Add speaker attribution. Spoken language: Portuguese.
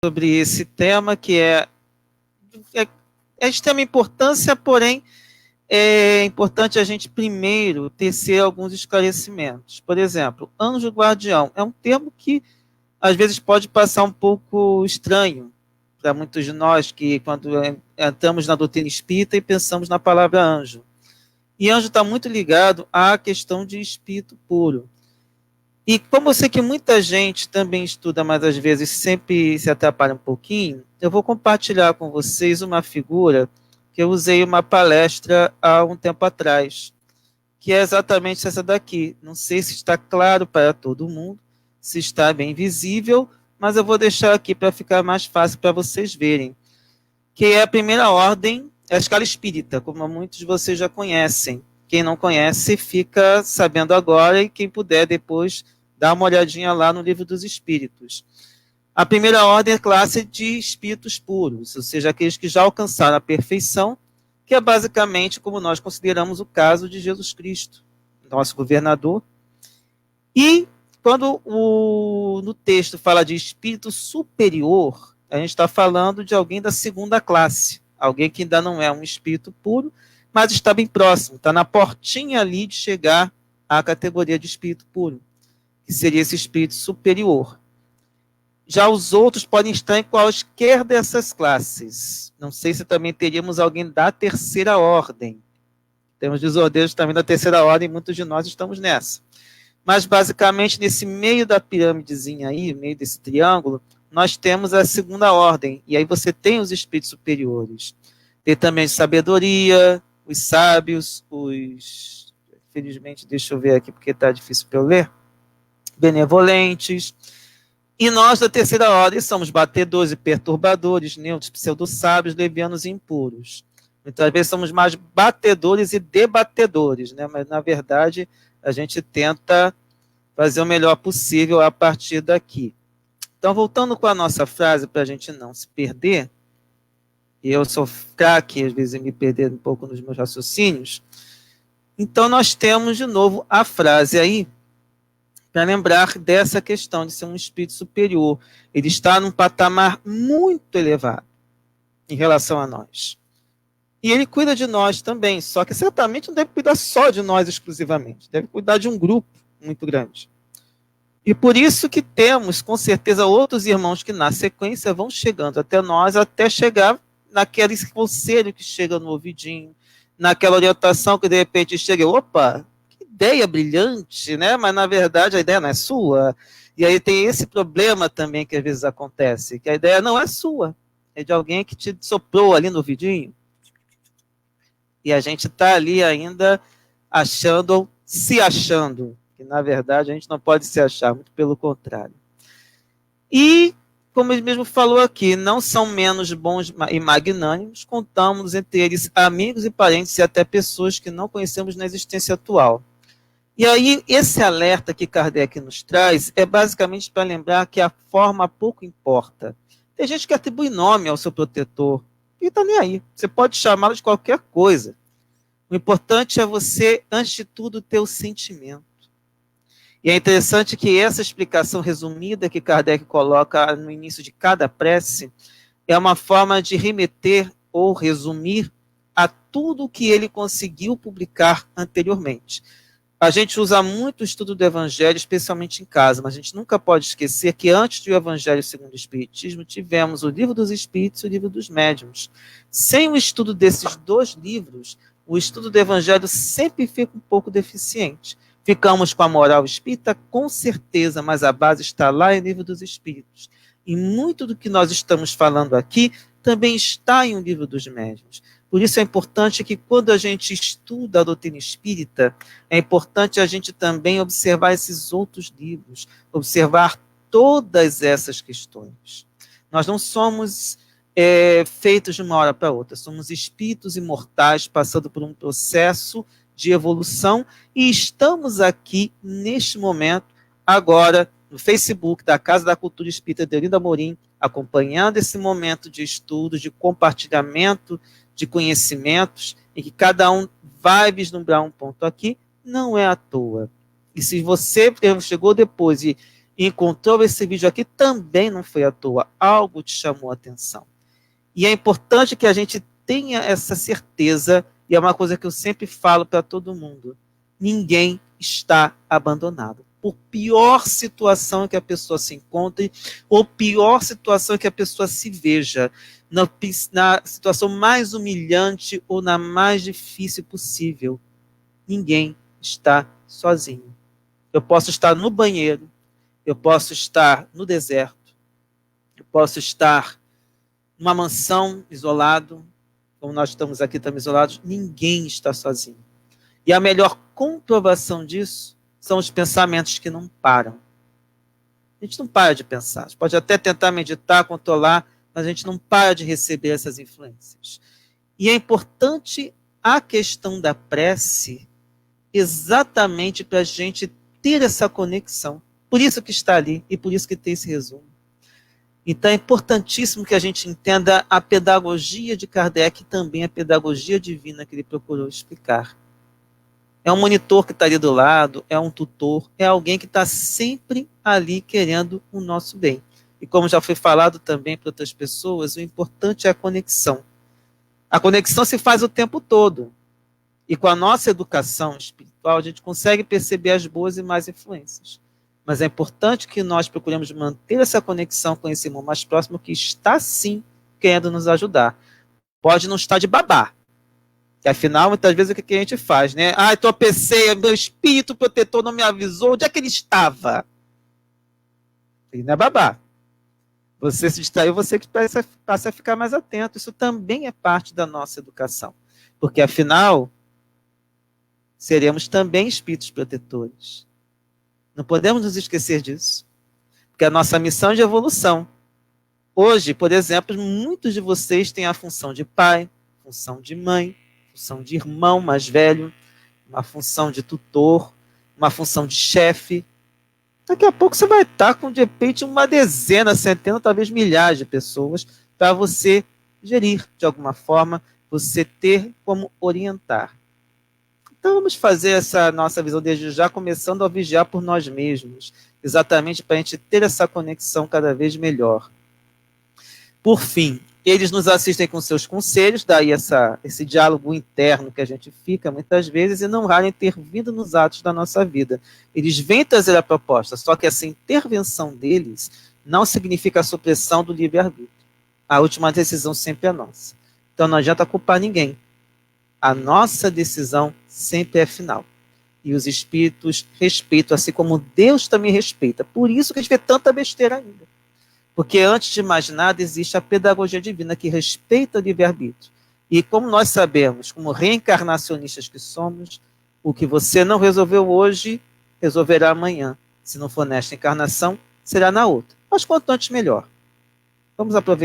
Speaker 1: sobre esse tema que é de extrema importância, porém é importante a gente primeiro tecer alguns esclarecimentos. Por exemplo, anjo guardião é um termo que às vezes pode passar um pouco estranho para muitos de nós que quando entramos na doutrina espírita e pensamos na palavra anjo. E anjo está muito ligado à questão de espírito puro. E como eu sei que muita gente também estuda, mas às vezes sempre se atrapalha um pouquinho, eu vou compartilhar com vocês uma figura que eu usei em uma palestra há um tempo atrás, que é exatamente essa daqui. Não sei se está claro para todo mundo, se está bem visível, mas eu vou deixar aqui para ficar mais fácil para vocês verem, que é a primeira ordem, é a escala espírita, como muitos de vocês já conhecem. Quem não conhece fica sabendo agora, e quem puder depois dá uma olhadinha lá no Livro dos Espíritos. A primeira ordem é a classe de espíritos puros, ou seja, aqueles que já alcançaram a perfeição, que é basicamente como nós consideramos o caso de Jesus Cristo, nosso governador. E quando no texto fala de espírito superior, a gente está falando de alguém da segunda classe, alguém que ainda não é um espírito puro, mas está bem próximo, está na portinha ali de chegar à categoria de espírito puro, que seria esse espírito superior. Já os outros podem estar em quaisquer dessas classes. Não sei se também teríamos alguém da terceira ordem. Temos desordeiros também da terceira ordem, muitos de nós estamos nessa. Mas, basicamente, nesse meio da pirâmidezinha aí, no meio desse triângulo, nós temos a segunda ordem. E aí você tem os espíritos superiores. Tem também a sabedoria, os sábios, os... Infelizmente, deixa eu ver aqui porque está difícil para eu ler. Benevolentes. E nós, da terceira ordem, somos batedores e perturbadores, neutros, pseudo-sábios, levianos e impuros. Muitas vezes somos mais batedores e debatedores, né? Mas, na verdade, a gente tenta fazer o melhor possível a partir daqui. Então, voltando com a nossa frase, para a gente não se perder, e eu sou craque, às vezes, em me perder um pouco nos meus raciocínios, então nós temos, de novo, a frase aí, para lembrar dessa questão de ser um espírito superior. Ele está num patamar muito elevado em relação a nós. E ele cuida de nós também, só que certamente não deve cuidar só de nós exclusivamente, deve cuidar de um grupo muito grande. E por isso que temos, com certeza, outros irmãos que na sequência vão chegando até nós, até chegar naquele conselho que chega no ouvidinho, naquela orientação que de repente chega, opa, ideia brilhante, né? Mas na verdade a ideia não é sua. E aí tem esse problema também que às vezes acontece, que a ideia não é sua, é de alguém que te soprou ali no ouvidinho. E a gente está ali ainda achando, se achando, que na verdade a gente não pode se achar, muito pelo contrário. E, como ele mesmo falou aqui, não são menos bons e magnânimos, contamos entre eles amigos e parentes e até pessoas que não conhecemos na existência atual. E aí, esse alerta que Kardec nos traz é basicamente para lembrar que a forma pouco importa. Tem gente que atribui nome ao seu protetor, e está nem aí. Você pode chamá-lo de qualquer coisa. O importante é você, antes de tudo, ter o sentimento. E é interessante que essa explicação resumida que Kardec coloca no início de cada prece é uma forma de remeter ou resumir a tudo que ele conseguiu publicar anteriormente. A gente usa muito o estudo do Evangelho, especialmente em casa, mas a gente nunca pode esquecer que antes do Evangelho segundo o Espiritismo, tivemos o Livro dos Espíritos e o Livro dos Médiuns. Sem o estudo desses dois livros, o estudo do Evangelho sempre fica um pouco deficiente. Ficamos com a moral espírita, com certeza, mas a base está lá em Livro dos Espíritos. E muito do que nós estamos falando aqui também está em um Livro dos Médiuns. Por isso é importante que quando a gente estuda a doutrina espírita, é importante a gente também observar esses outros livros, observar todas essas questões. Nós não somos feitos de uma hora para outra, somos espíritos imortais passando por um processo de evolução e estamos aqui, neste momento, agora, no Facebook da Casa da Cultura Espírita de Olinda Amorim, acompanhando esse momento de estudo, de compartilhamento de conhecimentos, em que cada um vai vislumbrar um ponto aqui, não é à toa. E se você chegou depois e e encontrou esse vídeo aqui, também não foi à toa. Algo te chamou a atenção. E é importante que a gente tenha essa certeza, e é uma coisa que eu sempre falo para todo mundo: ninguém está abandonado. Por pior situação que a pessoa se encontre, ou pior situação que a pessoa se veja, na situação mais humilhante ou na mais difícil possível, ninguém está sozinho. Eu posso estar no banheiro, eu posso estar no deserto, eu posso estar numa mansão isolado, como nós estamos aqui, estamos isolados, ninguém está sozinho. E a melhor comprovação disso são os pensamentos que não param. A gente não para de pensar. A gente pode até tentar meditar, controlar, mas a gente não para de receber essas influências. E é importante a questão da prece exatamente para a gente ter essa conexão. Por isso que está ali e por isso que tem esse resumo. Então é importantíssimo que a gente entenda a pedagogia de Kardec e também a pedagogia divina que ele procurou explicar. É um monitor que está ali do lado, é um tutor, é alguém que está sempre ali querendo o nosso bem. E como já foi falado também para outras pessoas, o importante é a conexão. A conexão se faz o tempo todo. E com a nossa educação espiritual, a gente consegue perceber as boas e más influências. Mas é importante que nós procuremos manter essa conexão com esse irmão mais próximo que está, sim, querendo nos ajudar. Pode não estar de babá. Que, afinal, muitas vezes, o que a gente faz, né? Ah, tropecei, meu espírito protetor não me avisou. Onde é que ele estava? Ele não é babá. Você se distraiu, você que passa a ficar mais atento. Isso também é parte da nossa educação. Porque, afinal, seremos também espíritos protetores. Não podemos nos esquecer disso. Porque a nossa missão é de evolução. Hoje, por exemplo, muitos de vocês têm a função de pai, função de mãe, função de irmão mais velho, uma função de tutor, uma função de chefe. Daqui a pouco você vai estar com, de repente, uma dezena, centena, talvez milhares de pessoas para você gerir de alguma forma, você ter como orientar. Então vamos fazer essa nossa visão desde já, começando a vigiar por nós mesmos, exatamente para a gente ter essa conexão cada vez melhor. Por fim, eles nos assistem com seus conselhos, daí esse diálogo interno que a gente fica muitas vezes, e não raro intervindo nos atos da nossa vida. Eles vêm trazer a proposta, só que essa intervenção deles não significa a supressão do livre-arbítrio. A última decisão sempre é nossa. Então não adianta culpar ninguém. A nossa decisão sempre é final. E os espíritos respeitam, assim como Deus também respeita. Por isso que a gente vê tanta besteira ainda. Porque antes de mais nada existe a pedagogia divina que respeita o livre-arbítrio. E como nós sabemos, como reencarnacionistas que somos, o que você não resolveu hoje, resolverá amanhã. Se não for nesta encarnação, será na outra. Mas quanto antes melhor. Vamos aproveitar.